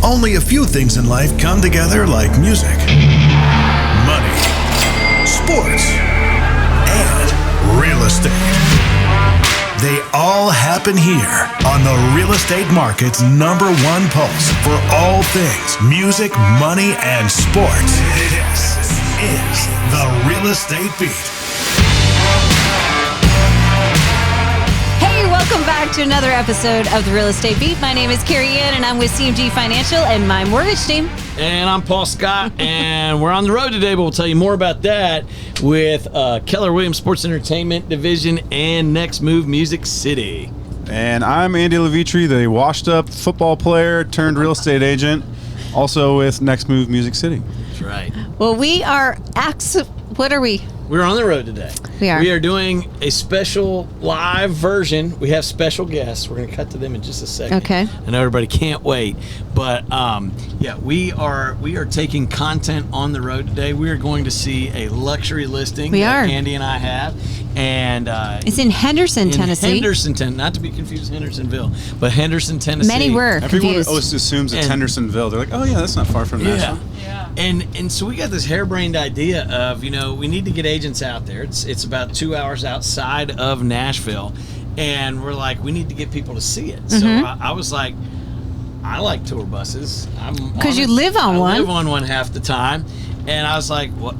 Only a few things in life come together like music, money, sports, and real estate. They all happen here on the real estate market's #1 pulse for all things music, money, and sports. This is the Real Estate Beat. Welcome back to another episode of the Real Estate Beat. My name is CareyAnn, and I'm with CMG Financial and My Mortgage Team. And I'm Paul Scott, and we're on the road today, but we'll tell you more about that with Keller Williams Sports Entertainment Division and Next Move Music City. And I'm Andy Levitri, the washed-up football player turned real estate agent, also with Next Move Music City. That's right. Well, we are what are we? We're on the road today. We are. We are doing a special live version. We have special guests. We're going to cut to them in just a second. Okay. I know everybody can't wait, but we are taking content on the road today. We are going to see a luxury listing that Andy and I have, and it's in Henderson, Tennessee. Henderson, not to be confused with Hendersonville, but Henderson, Tennessee. Many were Everyone confused. always assumes it's Hendersonville. They're like, oh yeah, that's not far from Nashville. Yeah. And so we got this harebrained idea of, we need to get agents out there. It's about 2 hours outside of Nashville, and we're like, we need to get people to see it. So I was like, I like tour buses. Because you live on one. I live on one half the time, and I was like, what?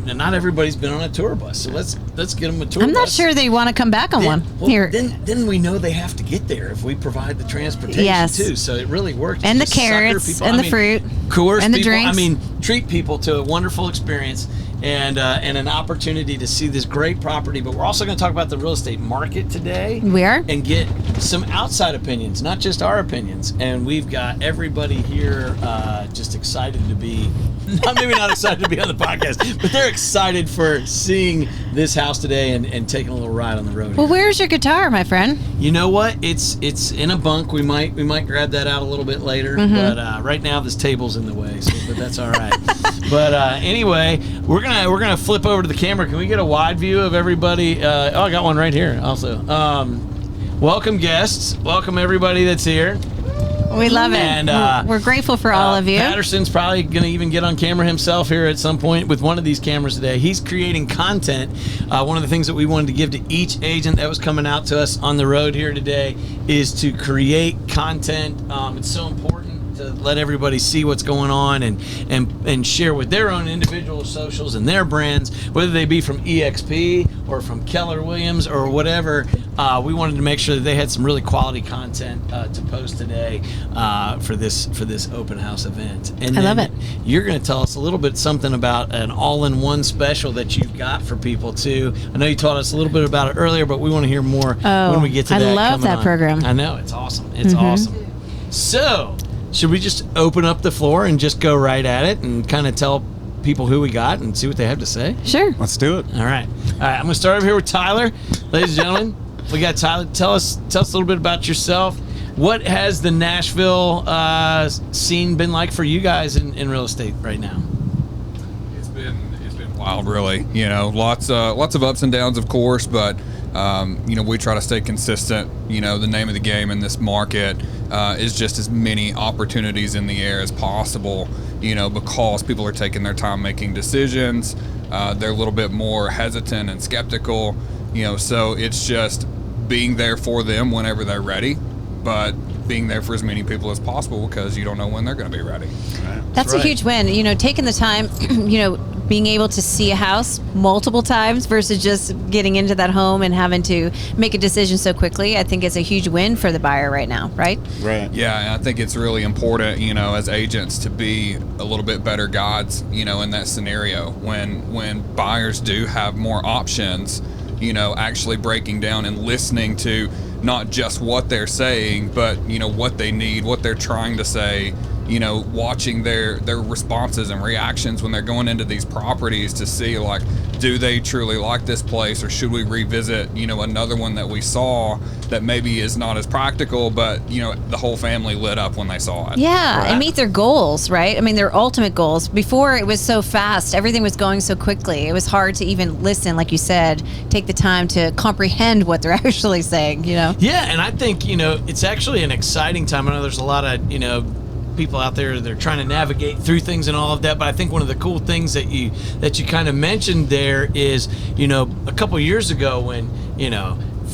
Not everybody's been on a tour bus, so let's get them a tour bus. I'm not sure they want to come back on one. Well, then we know they have to get there if we provide the transportation too. So it really works. And the carrots and the fruit. Coerce and the people. drinks. Treat people to a wonderful experience and an opportunity to see this great property. But we're also going to talk about the real estate market today. We are. And get some outside opinions, not just our opinions. And we've got everybody here just excited to be, maybe not excited to be on the podcast, but they're excited for seeing this house today and taking a little ride on the road. Well, where's your guitar, my friend? You know what? It's in a bunk. We might grab that out a little bit later, but right now this table's in the way, but that's all right. But anyway, we're gonna flip over to the camera. Can we get a wide view of everybody? I got one right here also. Welcome guests. Welcome everybody that's here. We love it. And we're grateful for all of you. Patterson's probably going to even get on camera himself here at some point with one of these cameras today. He's creating content. One of the things that we wanted to give to each agent that was coming out to us on the road here today is to create content. It's so important to let everybody see what's going on and share with their own individual socials and their brands, whether they be from EXP or from Keller Williams or whatever. We wanted to make sure that they had some really quality content to post today for this open house event. And I love it. You're going to tell us a little bit something about an all-in-one special that you've got for people too. I know you taught us a little bit about it earlier, but we want to hear more when we get to that. I love that program. I know, it's awesome. It's awesome. So, should we just open up the floor and just go right at it and kind of tell people who we got and see what they have to say? Sure. Let's do it. All right. I'm going to start over here with Tyler. Ladies and gentlemen, we got Tyler. Tell us a little bit about yourself. What has the Nashville scene been like for you guys in real estate right now? It's been wild, really. Lots of ups and downs, of course, but we try to stay consistent. The name of the game in this market is just as many opportunities in the air as possible, because people are taking their time making decisions. They're a little bit more hesitant and skeptical, so it's just being there for them whenever they're ready, but being there for as many people as possible because you don't know when they're going to be ready. That's a huge win. Taking the time, being able to see a house multiple times versus just getting into that home and having to make a decision so quickly, I think it's a huge win for the buyer right now, right? Right. Yeah, and I think it's really important, as agents to be a little bit better guides, in that scenario. When buyers do have more options, actually breaking down and listening to not just what they're saying, but, what they need, what they're trying to say, watching their responses and reactions when they're going into these properties to see, like, do they truly like this place, or should we revisit, another one that we saw that maybe is not as practical, but, the whole family lit up when they saw it. Yeah, and meet their goals, right? I mean, their ultimate goals. Before, it was so fast. Everything was going so quickly. It was hard to even listen, like you said, take the time to comprehend what they're actually saying, Yeah, and I think, it's actually an exciting time. I know there's a lot of, people out there that are trying to navigate through things and all of that. But I think one of the cool things that you kind of mentioned there is, a couple years ago when,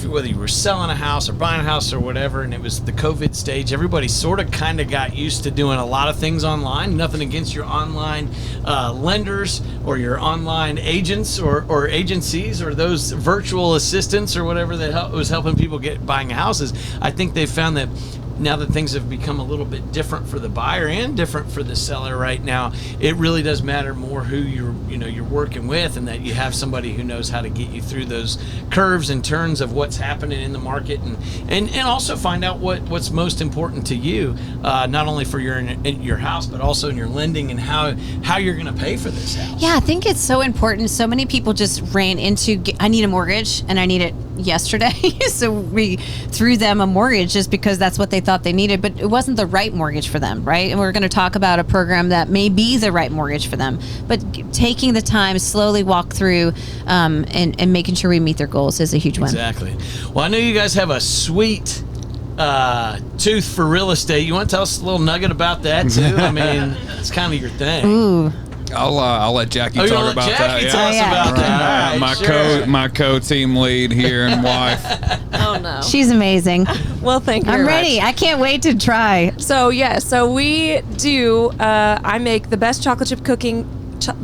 whether you were selling a house or buying a house or whatever, and it was the COVID stage, everybody sort of kind of got used to doing a lot of things online. Nothing against your online lenders or your online agents or agencies or those virtual assistants or whatever that was helping people buying houses. I think they found that now that things have become a little bit different for the buyer and different for the seller right now, it really does matter more who you're working with, and that you have somebody who knows how to get you through those curves and turns of what's happening in the market, and also find out what's most important to you, not only for your house, but also in your lending and how you're going to pay for this house. Yeah, I think it's so important. So many people just ran into, I need a mortgage and I need it yesterday. So we threw them a mortgage just because that's what they thought they needed, but it wasn't the right mortgage for them, right? And we're going to talk about a program that may be the right mortgage for them, but taking the time, slowly walk through and making sure we meet their goals is a huge win. Exactly. Well, I know you guys have a sweet tooth for real estate. You want to tell us a little nugget about that too? I mean, it's kind of your thing. Ooh. I'll let Jackie talk about that. Tell us about that. My co-team lead here and wife. Oh no, she's amazing. Well, thank you. I'm very ready. much. I can't wait to try. So we do. I make the best chocolate chip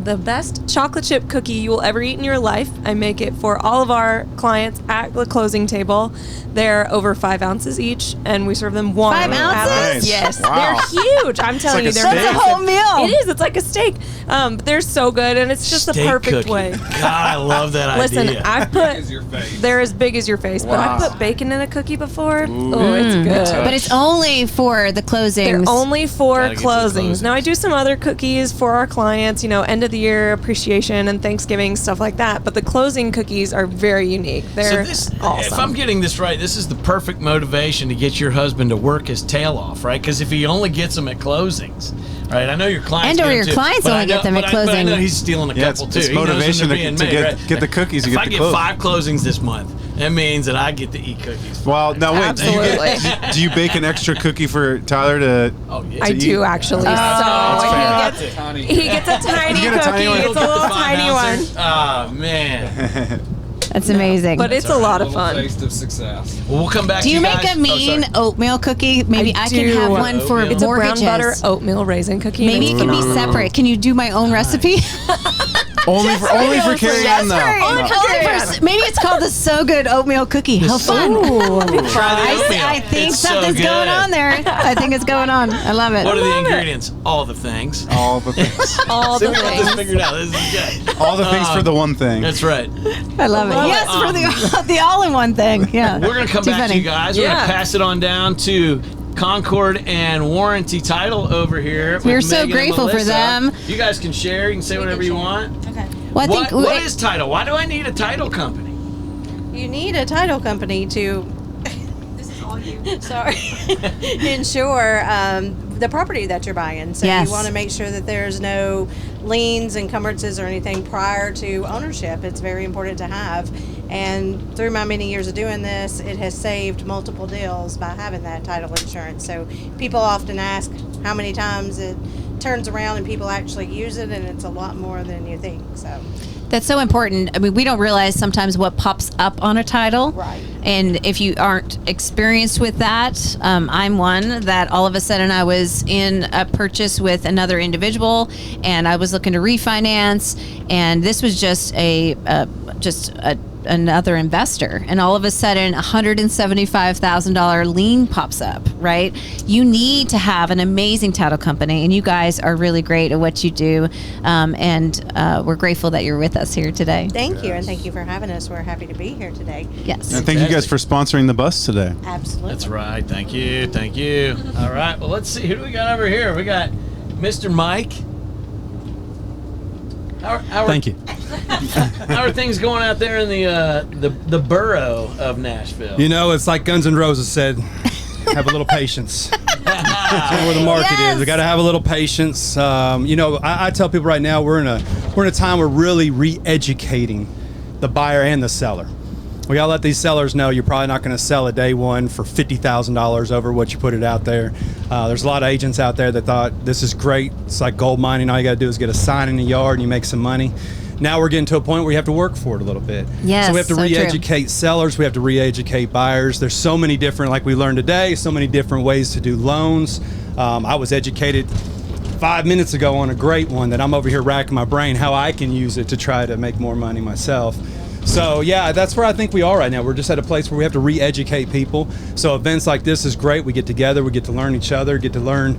the best chocolate chip cookie you will ever eat in your life. I make it for all of our clients at the closing table. They're over 5 ounces each, and we serve them warm. 5 ounces? Nice. Yes, Wow. they're huge. I'm telling you, like a they're steak. That's a whole meal. It is. It's like a steak. But they're so good, and it's just the Steak perfect cookie. way. God, I love that Listen, idea. I've As put. your face. They're as big as your face, but Wow. I put bacon in a cookie before. Oh, it's good. But it's only for the closings. They're only for Gotta get to the closings. Now I do some other cookies for our clients, end of the year appreciation and Thanksgiving, stuff like that. But the closing cookies are very unique. They're awesome. If I'm getting this right, this is the perfect motivation to get your husband to work his tail off, right? Because if he only gets them at closings, right? I know your clients And or get your them too, clients but only I know- get them at but I closing. know he's stealing a Yeah, couple it's too. He knows when motivation they're to being get- made, right? get the cookies, you If get I the get clothes. 5 closings this month, that means that I get to eat cookies. Well, now wait. Absolutely. Do you bake an extra cookie for Tyler to? Oh yeah. I do actually. That's So Tiny. he gets a tiny You get a cookie. tiny one? It's a little tiny one. Oh man. That's amazing. But it's a lot of Little fun. taste of success. Well, we'll come back. Do to you make guys. a mean oatmeal cookie? Maybe I can do. have one for Oatmeal. It's a brown mortgages. butter oatmeal raisin cookie. Maybe it It's can be phenomenal. separate. Can you do my own recipe? Only for CareyAnn though. Maybe it's called the So Good Oatmeal Cookie. How fun! Try the oatmeal. I think It's so something's good. going on there. I think it's going on. I love it. What are the ingredients? All the things. All the things. All See, the we got this things. figured out. This is good. All the things for the one thing. That's right. I love it. Yes, for the all-in-one thing. Yeah, We're going to come Too back funny. to you guys. We're going Yeah. to pass it on down to Concord and Warranty Title over here. with We're so Megan and grateful for Melissa. them. You guys can share. You can say whatever you want. Okay. Well, I think What is title? Why do I need a title company? You need a title company to. This is all you. Sorry. Insure the property that you're buying. So Yes. you want to make sure that there's no liens, encumbrances, or anything prior to ownership. It's very important to have. And through my many years of doing this, it has saved multiple deals by having that title insurance. So people often ask how many times it turns around and people actually use it, and it's a lot more than you think. So. That's so important. I mean, we don't realize sometimes what pops up on a title. Right. And if you aren't experienced with that, I'm one that all of a sudden I was in a purchase with another individual, and I was looking to refinance, and this was just another investor, and all of a sudden $175,000 lien pops up, right? You need to have an amazing title company, and you guys are really great at what you do, and we're grateful that you're with us here today. Thank you, and thank you for having us. We're happy to be here today. Yes. And thank you guys for sponsoring the bus today. Absolutely. That's right. Thank you. Thank you. All right. Well, let's see. Who do we got over here? We got Mr. Mike. Thank you. How are things going out there in the borough of Nashville? You know, it's like Guns N' Roses said, have a little patience. That's where the market is. We got to have a little patience. I tell people right now we're in a time we're really re-educating the buyer and the seller. We gotta let these sellers know you're probably not going to sell a day one for $50,000 over what you put it out there. There's a lot of agents out there that thought this is great. It's like gold mining. All you got to do is get a sign in the yard and you make some money. Now we're getting to a point where you have to work for it a little bit. Yes, so we have to so re-educate sellers. We have to re-educate buyers. There's so many different, like we learned today, so many different ways to do loans. I was educated 5 minutes ago on a great one that I'm over here racking my brain how I can use it to try to make more money myself. So yeah, that's where I think we are right now. We're just at a place where we have to re-educate people. So events like this is great. We get together, we get to learn each other, get to learn,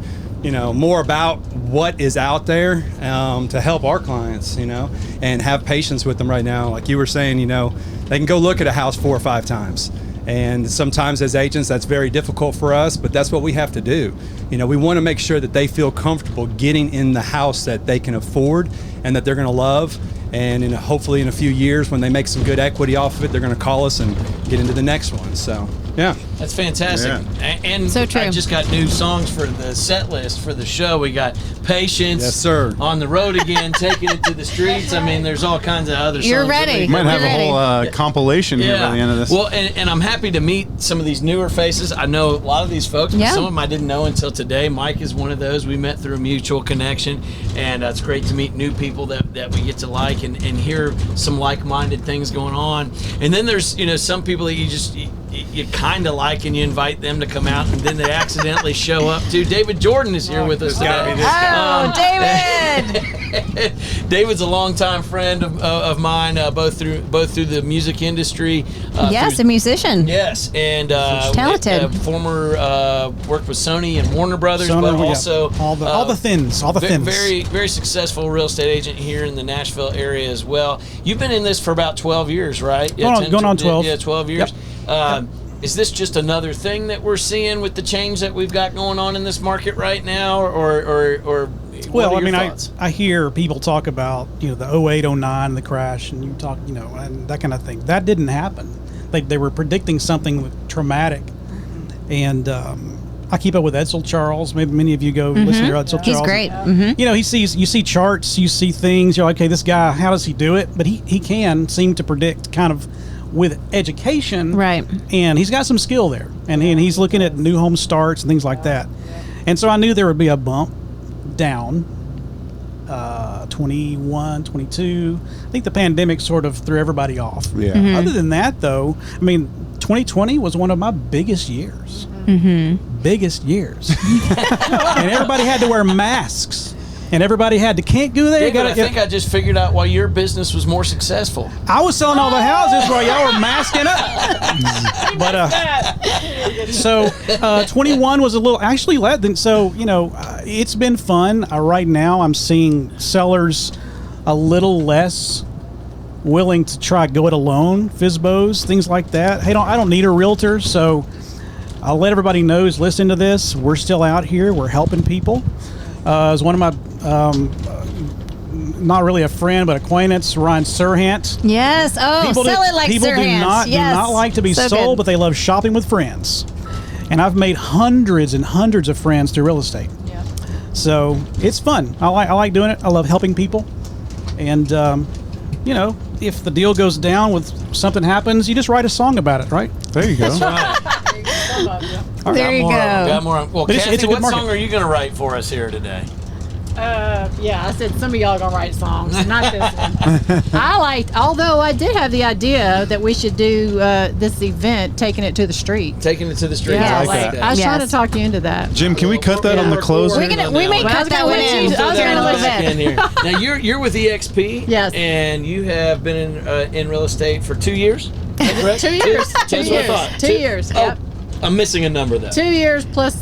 more about what is out there to help our clients, and have patience with them right now. Like you were saying, they can go look at a house 4 or 5 times. And sometimes as agents, that's very difficult for us, but that's what we have to do. We want to make sure that they feel comfortable getting in the house that they can afford and that they're going to love. And hopefully in a few years, when they make some good equity off of it, they're going to call us and get into the next one. So, yeah. That's fantastic. Yeah. And So true. I just got new songs for the set list for the show. We got Patience. Yes, sir. On the road again, taking it to the streets. I mean, there's all kinds of other songs. You're that ready. we Might have Ready. a whole compilation here by the end of this. Well, and I'm happy to meet some of these newer faces. I know a lot of these folks, but Yeah. some of them I didn't know until today. Mike is one of those. We met through a mutual connection, and it's great to meet new people that we get to like and hear some like-minded things going on. And then there's, some people that you kind of like and you invite them to come out, and then they accidentally show up too. David Jordan is here with us today. Oh, David! David's a longtime friend of mine, both through the music industry. Yes, a musician. Yes, and Talented. Former worked with Sony and Warner Brothers, Sony, but yeah. also all the thins. Very, very successful real estate agent here in the Nashville area as well. You've been in this for about 12 years, right? Going on 12. Yeah, 12 years. Yep. Is this just another thing that we're seeing with the change that we've got going on in this market right now, or what Well, are I your mean, thoughts? I hear people talk about, the 08, 09, the crash, and you talk, and that kind of thing. That didn't happen. They were predicting something traumatic. And I keep up with Edsel Charles. Maybe many of you go listen to Edsel Charles. He's great. Mm-hmm. You see charts, you see things. You're like, okay, this guy, how does he do it? But he can seem to predict kind of with education. Right. And he's got some skill there. And he's looking at new home starts and things like that. And so I knew there would be a bump down 21, 22. I think the pandemic sort of threw everybody off. Yeah. Mm-hmm. Other than that, though, I mean, 2020 was one of my biggest years. Biggest years. And everybody had to wear masks. And everybody had to can't go there. David, I think I just figured out why your business was more successful. I was selling all the houses while y'all were masking up. But so 21 was a little actually less than so. It's been fun. Right now, I'm seeing sellers a little less willing to try go it alone, FSBOs, things like that. Hey, I don't need a realtor, so I'll let everybody know who's listening to this. We're still out here. We're helping people. As one of my, not really a friend, but acquaintance, Ryan Serhant. Yes. Oh, People sell it like people Sir do Hans. not Yes. like to be So sold, good. but they love shopping with friends. And I've made hundreds and hundreds of friends through real estate. Yeah. So it's fun. I like doing it. I love helping people. And if the deal goes down, with something happens, you just write a song about it, right? There you go. There you go. Got more. Well, But it's Kathy, a good what market. song are you going to write for us here today? Yeah, I said some of y'all gonna write songs, not this one. Although I did have the idea that we should do this event, taking it to the street. Taking it to the streets. Yeah, I like that. I was trying to Yes. talk you into that. Jim, can we cut that on the closer? We may Well, I cut was that gonna one let in. you- I was throw going that a little back in bit. here. Now you're with EXP. Yes. And you have been in real estate for 2 years. Is that correct? 2 years. That's 2 what I years. thought. 2 years. Oh, Yep. I'm missing a number though. 2 years plus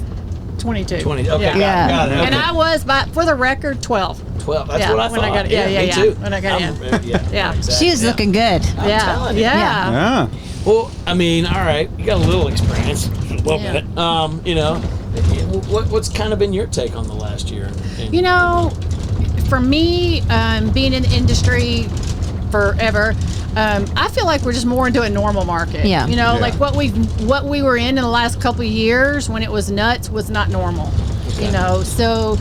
22. 20. Okay, Yeah. got it. And Okay. I was, for the record, 12. 12. That's Yeah, what I when thought. I got it. Yeah, me yeah. too. When I got I'm- in. Yeah. Yeah. Exactly. She is looking good. Yeah. telling you. Yeah. Yeah. Well, I mean, all right, you got a little experience, a little Yeah. bit. What's kind of been your take on the last year? For me, being in the industry forever, I feel like we're just more into a normal market. Yeah. Yeah. Like what we were in the last couple of years when it was nuts was not normal. So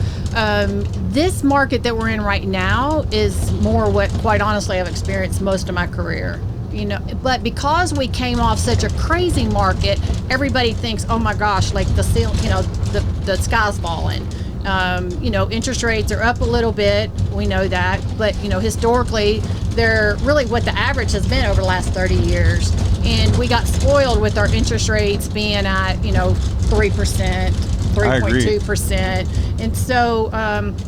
this market that we're in right now is more what, quite honestly, I've experienced most of my career. but because we came off such a crazy market, everybody thinks, oh my gosh, like the sky's falling. Interest rates are up a little bit. We know that, but historically, they're really what the average has been over the last 30 years. And we got spoiled with our interest rates being at 3%. 3.2%. And so,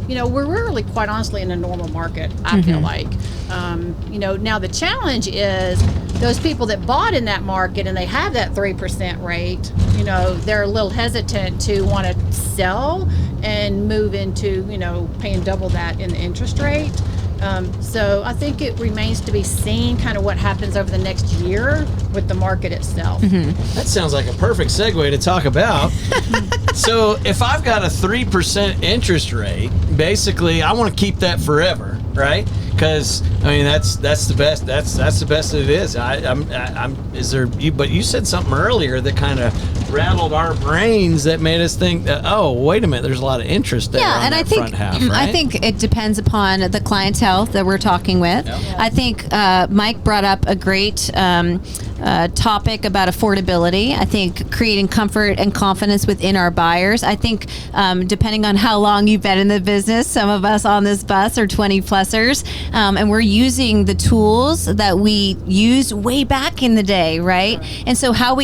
we're really quite honestly in a normal market, I feel like. Now the challenge is those people that bought in that market and they have that 3% rate, they're a little hesitant to want to sell and move into, paying double that in the interest rate. So I think it remains to be seen kind of what happens over the next year with the market itself. That sounds like a perfect segue to talk about. So if I've got a 3% interest rate, basically I want to keep that forever, right? Because that's the best. That's the best that it is. But you said something earlier that kind of rattled our brains that made us think that, oh, wait a minute, there's a lot of interest there. Yeah, and I think front half, right? I think it depends upon the clientele that we're talking with. Yep. I think Mike brought up a great topic about affordability. I think creating comfort and confidence within our buyers. I think depending on how long you've been in the business, some of us on this bus are 20-plusers, and we're using the tools that we used way back in the day, right? And so how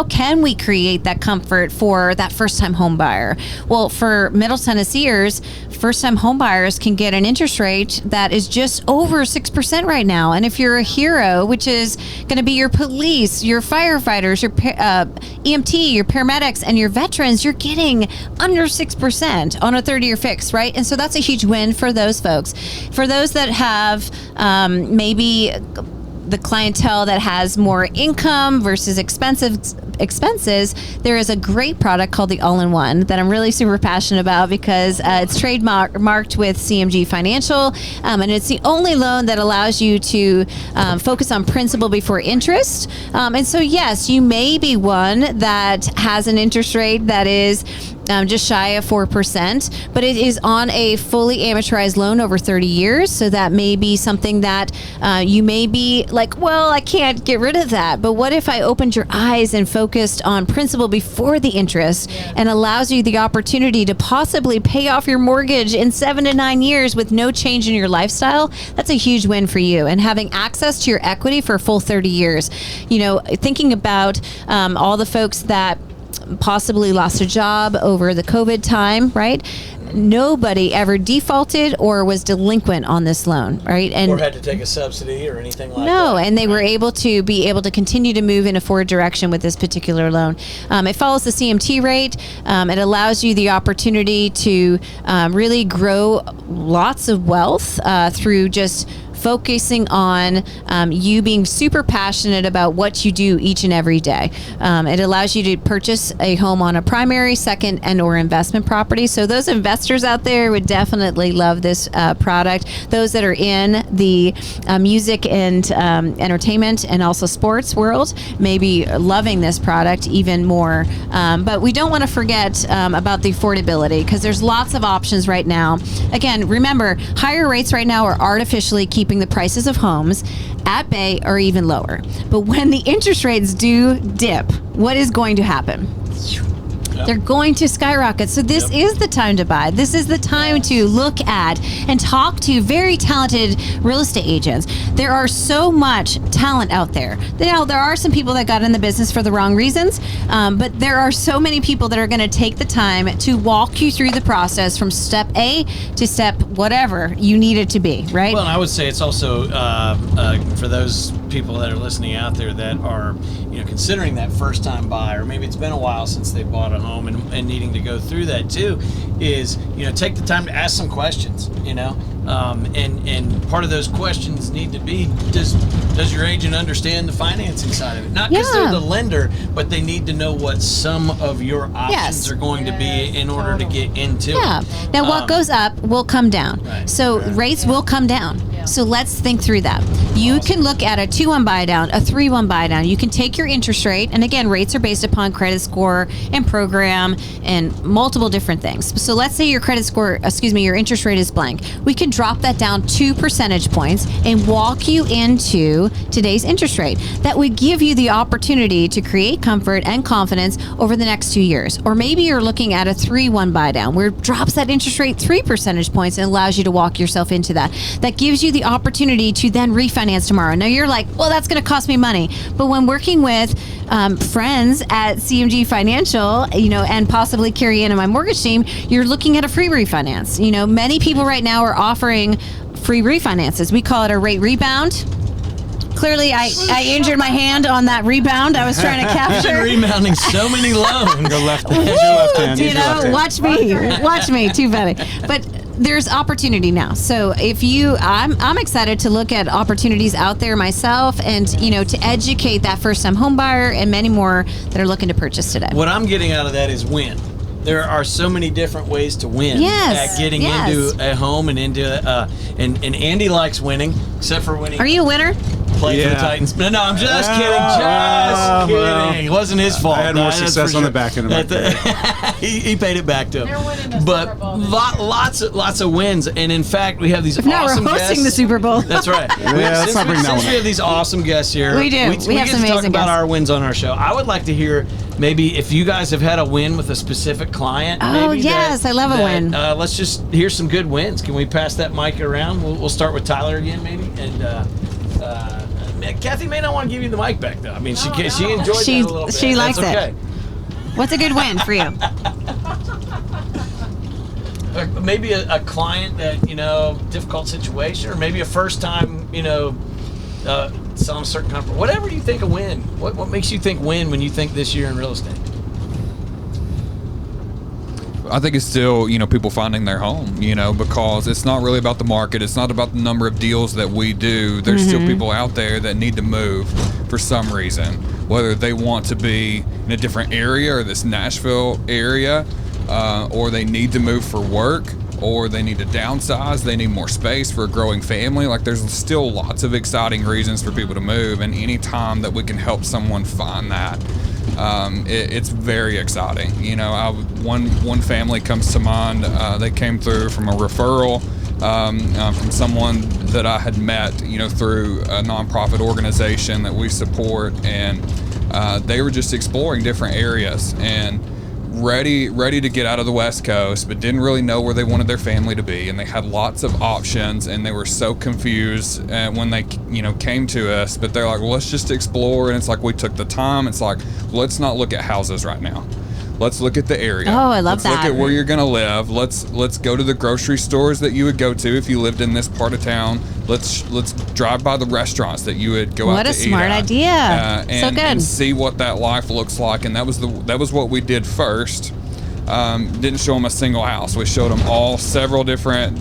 can we create that comfort for that first-time home buyer? Well, for Middle Tennesseers, first-time home buyers can get an interest rate that is just over 6% right now. And if you're a hero, which is going to be your police, your firefighters, your EMT, your paramedics, and your veterans, you're getting under 6% on a 30-year fix, right? And so that's a huge win for those folks. For those that have maybe the clientele that has more income versus expenses, there is a great product called the All-in-One that I'm really super passionate about because it's trademarked with CMG Financial, and it's the only loan that allows you to focus on principal before interest. And so, yes, you may be one that has an interest rate that is just shy of 4%, but it is on a fully amortized loan over 30 years. So that may be something that you may be like, well, I can't get rid of that. But what if I opened your eyes and focused on principal before the interest and allows you the opportunity to possibly pay off your mortgage in 7 to 9 years with no change in your lifestyle? That's a huge win for you. And having access to your equity for a full 30 years, thinking about all the folks that possibly lost a job over the COVID time, right? Nobody ever defaulted or was delinquent on this loan, right? And or had to take a subsidy or anything like that. No, and they were able to continue to move in a forward direction with this particular loan. It follows the CMT rate. It allows you the opportunity to really grow lots of wealth through just focusing on you being super passionate about what you do each and every day. It allows you to purchase a home on a primary, second, and or investment property. So those investors out there would definitely love this product. Those that are in the music and entertainment and also sports world may be loving this product even more. But we don't want to forget about the affordability because there's lots of options right now. Again, remember, higher rates right now are artificially keeping the prices of homes at bay or even lower. But when the interest rates do dip, what is going to happen? They're going to skyrocket. So this is the time to buy. This is the time to look at and talk to very talented real estate agents. There are so much talent out there. Now, there are some people that got in the business for the wrong reasons, but there are so many people that are going to take the time to walk you through the process from step A to step whatever you need it to be, right? Well, and I would say it's also for those people that are listening out there that are considering that first time buyer, maybe it's been a while since they bought a home and needing to go through that too, is take the time to ask some questions, and part of those questions need to be, does your agent understand the financing side of it? Not because they're the lender, but they need to know what some of your options are going to be in order to get into it. Now what goes up will come down. Right. So rates will come down. So let's think through that. You can look at a 2-1 buy down, a 3-1 buy down. You can take your interest rate, and again, rates are based upon credit score and program and multiple different things. So let's say your your interest rate is blank. We can drop that down 2 percentage points and walk you into today's interest rate. That would give you the opportunity to create comfort and confidence over the next 2 years. Or maybe you're looking at a 3-1 buy down where it drops that interest rate 3 percentage points and allows you to walk yourself into that. That gives you the opportunity to then refinance tomorrow. Now you're like, well, that's going to cost me money. But when working with friends at CMG Financial, and possibly CareyAnn and My Mortgage Team, you're looking at a free refinance. Many people right now are offering free refinances. We call it a rate rebound. Clearly, I injured my hand on that rebound. I was trying to capture. Rebounding so many loans. Go left. Use your left hand. Use your left hand. Watch me. Too funny. But there's opportunity now. So I'm excited to look at opportunities out there myself, and to educate that first-time home buyer and many more that are looking to purchase today. What I'm getting out of that is win. There are so many different ways to win at getting into a home and into and Andy likes winning, except for when he Are you a winner? played for the Titans. No, I'm just kidding. Just kidding. It wasn't his fault. I had more success on the back end of my career. He paid it back to him. They're winning the But Super Bowl this year. lots of wins, and in fact, we have these Now awesome we're hosting guests. the Super Bowl. That's right. let's not bring that Since one we have these awesome guests here, We do. We have get some to talk amazing about guests. our wins on our show. I would like to hear maybe if you guys have had a win with a specific client. Oh, maybe yes, I love a win. Let's just hear some good wins. Can we pass that mic around? We'll start with Tyler again, maybe, and. Kathy may not want to give you the mic back though. I mean, she enjoyed that a little bit. She likes That's okay. it. What's a good win for you? Maybe a client that difficult situation, or maybe a first time selling a certain company. Whatever you think a win. What makes you think win when you think this year in real estate? I think it's still, people finding their home, because it's not really about the market. It's not about the number of deals that we do. There's still people out there that need to move for some reason, whether they want to be in a different area or this Nashville area, or they need to move for work, or they need to downsize. They need more space for a growing family. Like, there's still lots of exciting reasons for people to move, and any time that we can help someone find that, it's very exciting. One family comes to mind. They came through from a referral from someone that I had met, through a nonprofit organization that we support, and they were just exploring different areas and ready to get out of the West Coast, but didn't really know where they wanted their family to be, and they had lots of options, and they were so confused when they came to us. But they're like, well, let's just explore. And it's like, we took the time. It's like, let's not look at houses right now. Let's look at the area. Oh, I love that. Let's look at where you're going to live. Let's go to the grocery stores that you would go to if you lived in this part of town. Let's drive by the restaurants that you would go out to eat at. What a smart idea. So good. And see what that life looks like. And that was what we did first. Didn't show them a single house. We showed them all several different,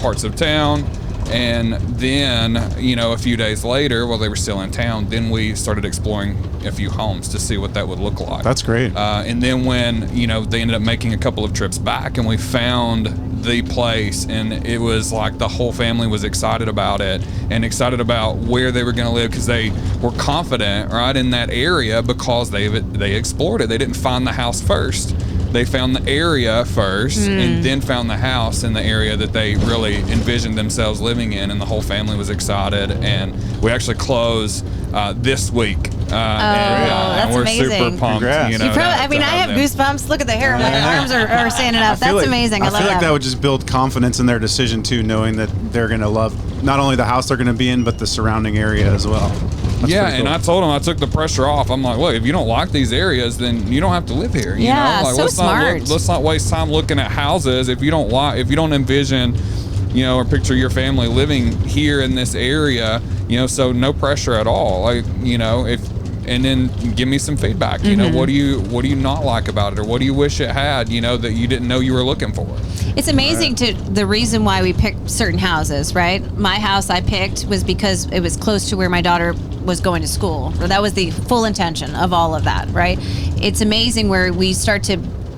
parts of town. And then, a few days later, while they were still in town, then we started exploring a few homes to see what that would look like. That's great. And then when, they ended up making a couple of trips back, and we found the place, and it was like the whole family was excited about it and excited about where they were going to live, because they were confident, right, in that area, because they explored it. They didn't find the house first. They found the area first, and then found the house in the area that they really envisioned themselves living in, and the whole family was excited. And we actually close this week. And we're amazing. super pumped. Congrats. I have goosebumps. Look at the hair. My arms are standing up. That's amazing. I love feel like that. that would just build confidence in their decision too, knowing that they're going to love not only the house they're going to be in, but the surrounding area as well. That's pretty and cool. I told them, I took the pressure off. I'm like, look, if you don't like these areas, then you don't have to live here. So smart. Let's not waste time looking at houses if you don't envision, or picture your family living here in this area. So no pressure at all. And then give me some feedback. What do you not like about it, or what do you wish it had? That you didn't know you were looking for. It's amazing the reason why we picked certain houses, right? My house I picked was because it was close to where my daughter was going to school. Or that was the full intention of all of that, right? It's amazing where we start to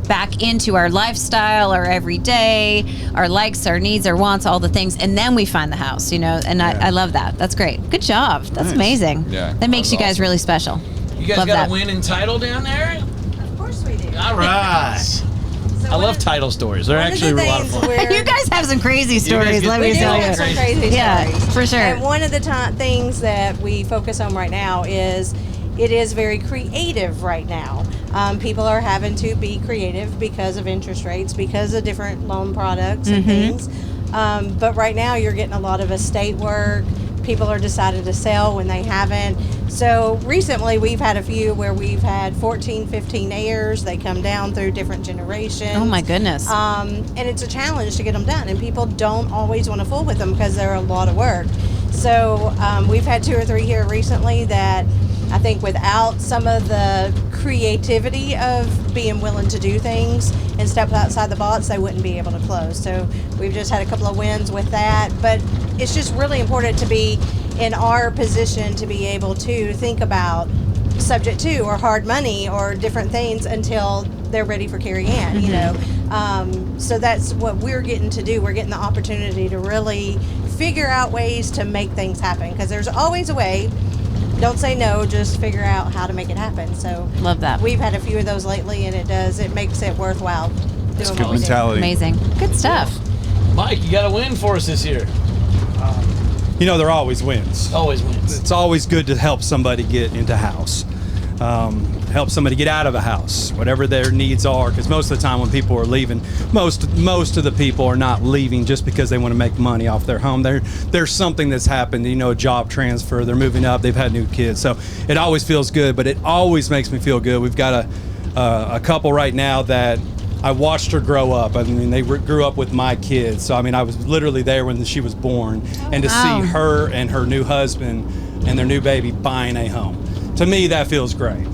back into our lifestyle, our everyday, our likes, our needs, our wants, all the things, and then we find the house, and I love that. That's great. Good job. That's amazing. Yeah, that makes you guys awesome. really special. You guys Love got that. a win in title down there? Of course we do. All right. So I love title stories. They're actually a lot of fun. You guys have some crazy stories. get- Let we me We do tell have you. some crazy Yeah, stories. for sure. And one of the things that we focus on right now is it is very creative right now. People are having to be creative because of interest rates, because of different loan products and things. But right now you're getting a lot of estate work. People are deciding to sell when they haven't. So recently we've had a few where we've had 14, 15 heirs. They come down through different generations. Oh my goodness. And it's a challenge to get them done. And people don't always want to fool with them because they're a lot of work. So we've had 2 or 3 here recently that I think without some of the creativity of being willing to do things and step outside the box, they wouldn't be able to close. So we've just had a couple of wins with that. But it's just really important to be in our position to be able to think about subject to or hard money or different things until they're ready for CareyAnn, so that's what we're getting to do. We're getting the opportunity to really figure out ways to make things happen, because there's always a way. Don't say no, just figure out how to make it happen. So Love that. We've had a few of those lately, and it makes it worthwhile doing That's what good we do. mentality. Amazing. Good stuff. Mike, you got a win for us this year. There always wins. Always wins. It's always good to help somebody get into a house, help somebody get out of a house, whatever their needs are. Because most of the time when people are leaving, most of the people are not leaving just because they want to make money off their home. There's something that's happened, a job transfer, they're moving up, they've had new kids. So it always feels good, but it always makes me feel good. We've got a couple right now that I watched her grow up. I mean, they grew up with my kids. So, I mean, I was literally there when she was born. And to see her and her new husband and their new baby buying a home, to me, that feels great.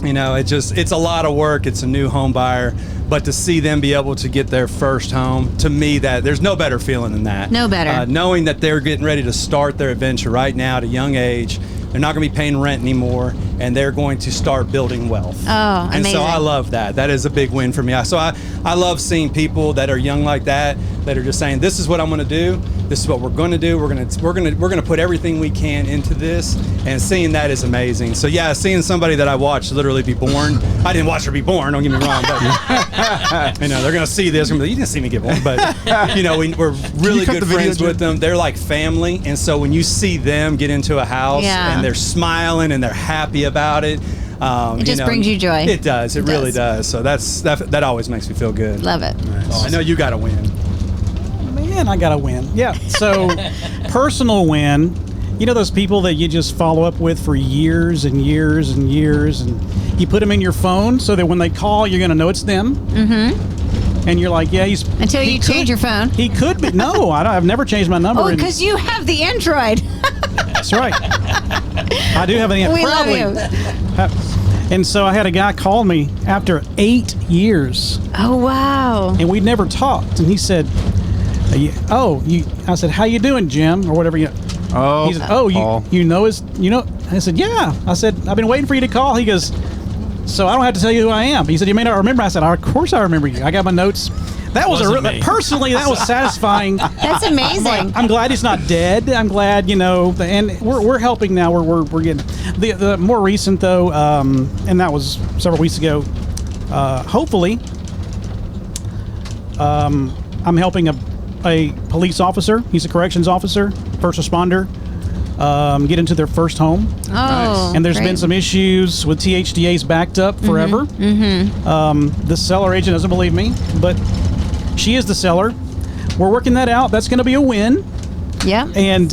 It's a lot of work. It's a new home buyer. But to see them be able to get their first home, to me, that there's no better feeling than that. No better. Knowing that they're getting ready to start their adventure right now at a young age. They're not going to be paying rent anymore, and they're going to start building wealth. Oh, and amazing. so I love that. That is a big win for me. So I love seeing people that are young like that are just saying, this is what I'm going to do. This is what we're going to do. We're going to put everything we can into this, and seeing that is amazing. So yeah, seeing somebody that I watched literally be born. I didn't watch her be born. Don't get me wrong, but they're going to see this. You didn't see me get born, but we're really cut good the video, friends Jim? with them. They're like family, and so when you see them get into a house Yeah. and they're smiling and they're happy about it, It just brings you joy. It does. It really does. So that always makes me feel good. Love it. I know you got to win. Man, I got to win. Yeah. So, personal win. Those people that you just follow up with for years and years and years, and you put them in your phone so that when they call, you're going to know it's them. Mm-hmm. And you're like, yeah, Until you change your phone. He could be. No, I've never changed my number. Oh, because you have the Android. That's right. I do have an We love you. And so I had a guy call me after 8 years, Oh, wow. and we'd never talked. And he said, I said, how you doing, Jim? Or whatever. He said, Paul. you know his, I said, yeah. I said, I've been waiting for you to call. He goes, so I don't have to tell you who I am. He said, you may not remember. I said, of course I remember you. I got my notes. That was Wasn't me. personally, that was satisfying. That's amazing. I'm glad he's not dead. I'm glad, and we're helping now. We're getting the more recent though, and that was several weeks ago. Hopefully, I'm helping a police officer. He's a corrections officer, first responder. Get into their first home. Oh, And there's great. been some issues with THDAs backed up forever. The seller agent doesn't believe me, but she is the seller. We're working that out. That's going to be a win. Yeah. And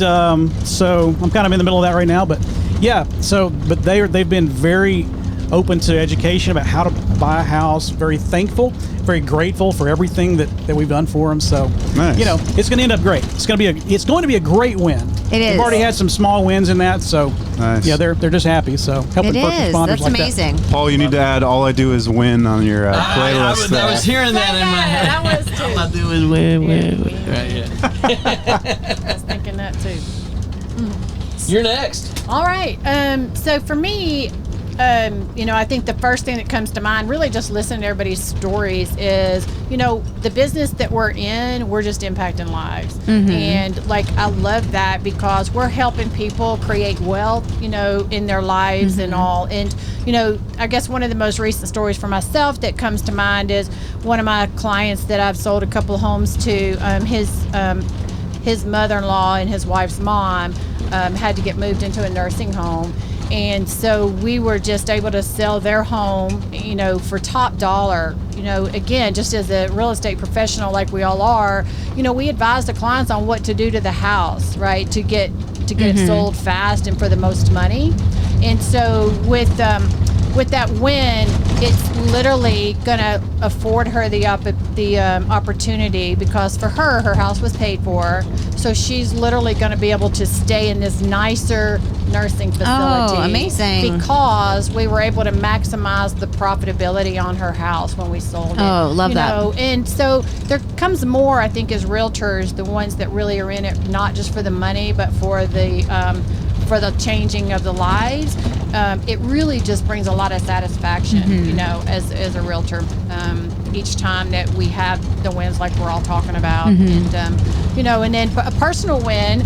so I'm kind of in the middle of that right now. But yeah, but they've been very open to education about how to buy a house. Very thankful, very grateful for everything that we've done for them. So Nice. it's going to end up great. It's going to be a great win. It is. We've already had some small wins in that. So Nice. yeah, they're just happy. So helping It first is. responders That's like amazing. Paul, you need to add "All I Do Is Win" on your playlist. I was hearing that in my head. I was too. All I do is win. Right, yeah. I was thinking that too. You're next. All right. So for me, I think the first thing that comes to mind, really just listening to everybody's stories, is, the business that we're in, we're just impacting lives. And I love that because we're helping people create wealth, in their lives and all. And, I guess one of the most recent stories for myself that comes to mind is one of my clients that I've sold a couple of homes to, his mother-in-law and his wife's mom had to get moved into a nursing home. And so we were just able to sell their home, for top dollar. Again, just as a real estate professional like we all are, we advise the clients on what to do to the house, right, to get it sold fast and for the most money. And so with that win, it's literally going to afford her the opportunity, because for her house was paid for. So she's literally going to be able to stay in this nicer nursing facility. Oh, amazing. Because we were able to maximize the profitability on her house when we sold it. Oh, love that. And so there comes more, I think, as realtors, the ones that really are in it, not just for the money, but for the changing of the lives. It really just brings a lot of satisfaction, as a realtor, each time that we have the wins like we're all talking about. And, and then a personal win,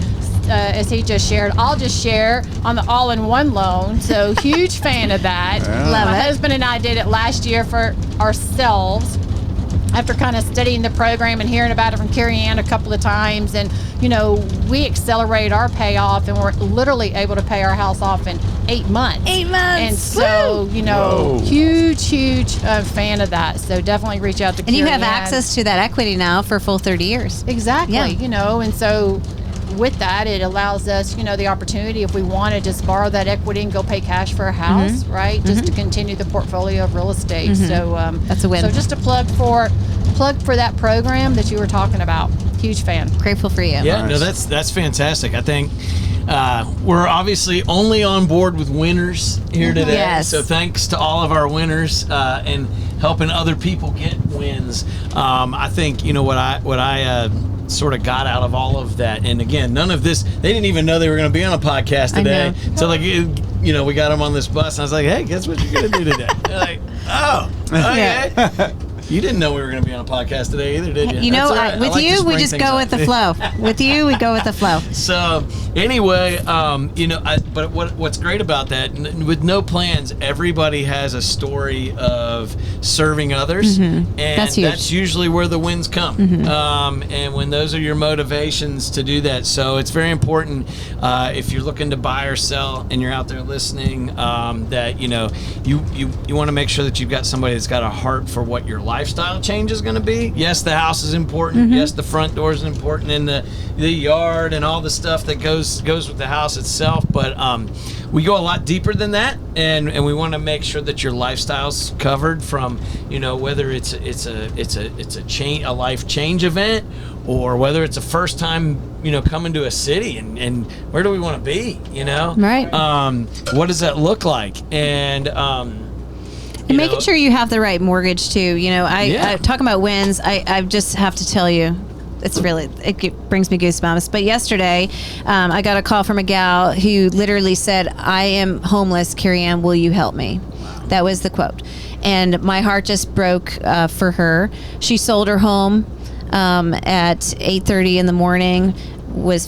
as he just shared, I'll just share on the all-in-one loan. So huge fan of that. Love My it. husband and I did it last year for ourselves, after kind of studying the program and hearing about it from CareyAnn a couple of times. And, we accelerated our payoff, and we're literally able to pay our house off in 8 months. 8 months. And so, huge fan of that. So definitely reach out to CareyAnn. And you have access to that equity now for full 30 years. Exactly. Yeah. And so with that, it allows us, the opportunity, if we want to just borrow that equity and go pay cash for a house, right? Just to continue the portfolio of real estate. So that's a win. So just a plug for that program that you were talking about. Huge fan. Grateful for you. Yeah, no, that's fantastic. I think we're obviously only on board with winners here today. Yes. So thanks to all of our winners and helping other people get wins. I think what I sort of got out of all of that, and again, none of this, they didn't even know they were going to be on a podcast today. So we got them on this bus, and I was like, hey, guess what you're going to do today? They're like, oh, okay. Yeah. You didn't know we were going to be on a podcast today either, did you? That's all right. with you, we just go with the flow. With you, we go with the flow. So anyway, but what's great about that, with no plans, everybody has a story of serving others, and that's usually where the wins come. And when those are your motivations to do that, so it's very important if you're looking to buy or sell and you're out there listening, that you want to make sure that you've got somebody that's got a heart for what your lifestyle change is going to be. Yes, the house is important. Yes, the front door is important, and the yard and all the stuff that goes with the house itself. But we go a lot deeper than that, and we want to make sure that your lifestyle's covered from whether it's a life change event, or whether it's a first time coming to a city, and where do we want to be? Right. What does that look like? And And making sure you have the right mortgage too. I talking about wins. I just have to tell you, it brings me goosebumps. But yesterday, I got a call from a gal who literally said, "I am homeless. CareyAnn, will you help me?" Wow. That was the quote, and my heart just broke for her. She sold her home at 8:30 in the morning.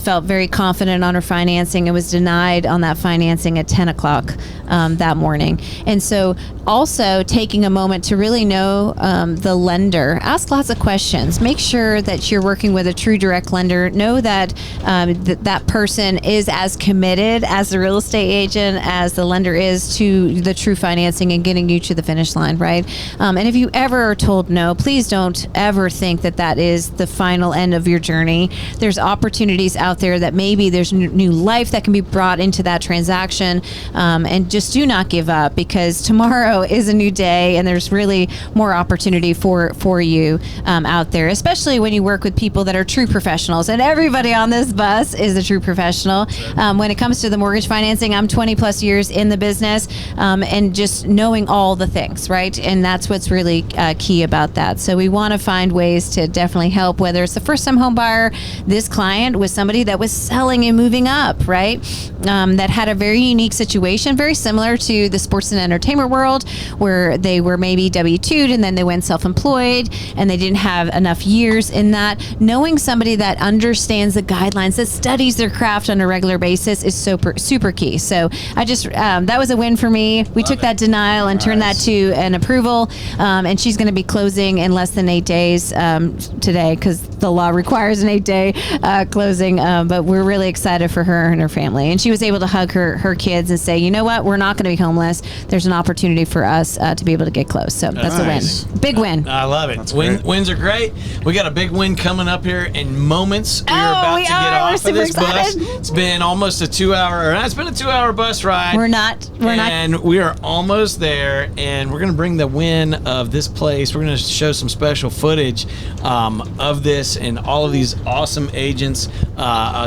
Felt very confident on her financing and was denied on that financing at 10 o'clock that morning. And so also taking a moment to really know the lender. Ask lots of questions. Make sure that you're working with a true direct lender. Know that that person is as committed as the real estate agent as the lender is to the true financing and getting you to the finish line, right? And if you ever are told no, please don't ever think that is the final end of your journey. There's opportunities out there that maybe there's new life that can be brought into that transaction, and just do not give up, because tomorrow is a new day and there's really more opportunity for you out there, especially when you work with people that are true professionals. And everybody on this bus is a true professional. When it comes to the mortgage financing, I'm 20 plus years in the business, and just knowing all the things, right? And that's what's really key about that. So we want to find ways to definitely help, whether it's the first time home buyer. This client was with somebody that was selling and moving up, right? That had a very unique situation, very similar to the sports and entertainment world, where they were maybe W-2'd and then they went self-employed and they didn't have enough years in that. Knowing somebody that understands the guidelines, that studies their craft on a regular basis is super key. So I just, that was a win for me. We took that denial and turned that to an approval. And she's going to be closing in less than 8 days today, because the law requires an 8-day closing. But we're really excited for her and her family. And she was able to hug her kids and say, you know what, we're not going to be homeless. There's an opportunity for us to be able to get close. So that's a win. Big win. I love it. Wins are great. We got a big win coming up here in moments. We're about to get off of this bus. It's been almost a 2-hour, it's been a 2-hour bus ride. We're not. And we are almost there, and we're going to bring the win of this place. We're going to show some special footage of this and all of these awesome agents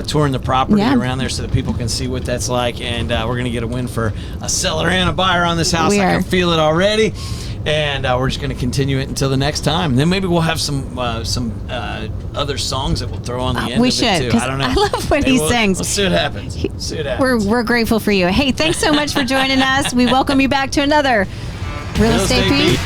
touring the property around there so that people can see what that's like. And we're going to get a win for a seller and a buyer on this house. I can feel it already. And we're just going to continue it until the next time. And then maybe we'll have some other songs that we'll throw on the end we of should, it, too. I don't know. I love when he sings. We'll see what happens. We're grateful for you. Hey, thanks so much for joining us. We welcome you back to another Real Estate Beat.